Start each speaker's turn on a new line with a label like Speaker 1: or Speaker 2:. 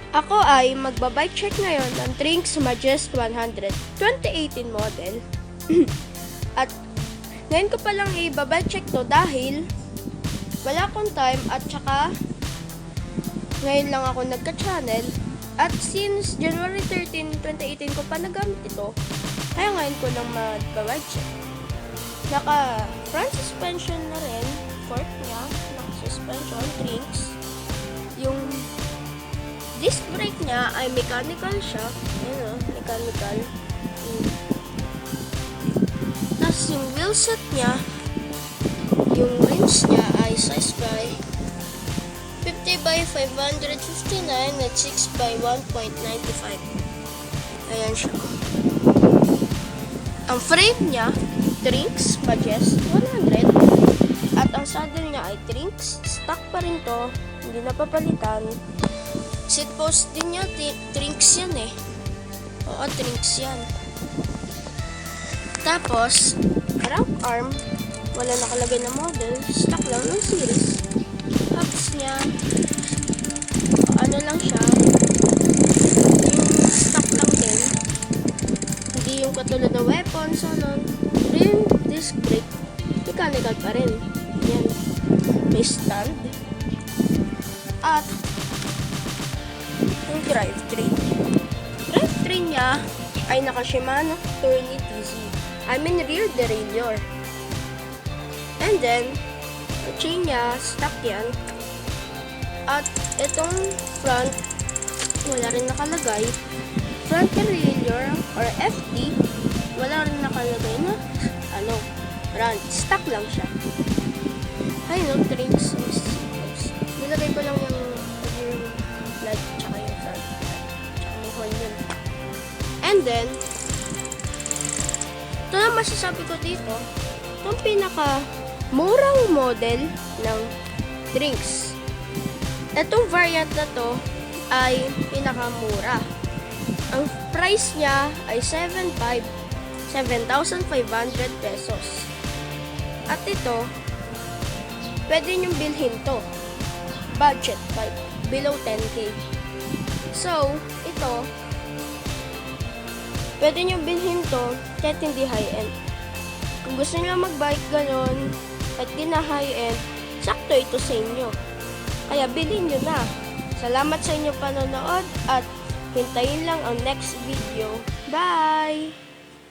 Speaker 1: Ako ay magbabike check ngayon ng Trinx Majest 100 2018 model. At ngayon ko palang i-bike check to dahil wala akong time at saka ngayon lang ako nagka-channel. At since January 13, 2018 ko pa nagamit ito, kaya ngayon ko lang mag-bike check. Naka front suspension na rin, fork niya, naka suspension, Trinx. Yung disc brake niya ay mechanical siya. Ayan o, mechanical. Tapos yung wheel set niya, yung rims niya ay size by 50 by 559 at 6 by 1.95. Ayan siya. Ang frame niya, Trinx Majest 100. At ang saddle niya ay Trinx. Stock pa rin to, hindi napapalitan. Seat post din niya, Trinx yan eh. Oo, Trinx yan. Tapos, rank arm, wala nakalagay na model, stock lang ng series. Tapos niya, ano lang siya, yung stock lang din. Hindi yung katulad na weapons, ano. Rin, disc brake, mechanical pa rin. Yan, may stand. At, yung drivetrain. Drivetrain niya ay naka Shimano Tourney TZ. I mean rear derailleur. And then, yung chain niya, stock yan. At itong front, wala rin nakalagay. Front derailleur or FD, wala rin nakalagay na front. Stock lang siya. Ayun, Trinx. Nilagay ko lang yung light tsaka yung front. Tsaka yung horn yun. And then, ito na masasabi ko dito, itong pinaka murang model ng Trinx. Itong variant na to ay pinakamura. Ang price niya ay 7,500 pesos. At ito, pwede niyong bilhin to. Budget bike, below 10k. So, ito, pwede niyong bilhin to kahit hindi high-end. Kung gusto niyo mag-bike ganon, at di na high-end, sakto ito sa inyo. Kaya bilhin niyo na. Salamat sa inyong panonood at hintayin lang ang next video. Bye!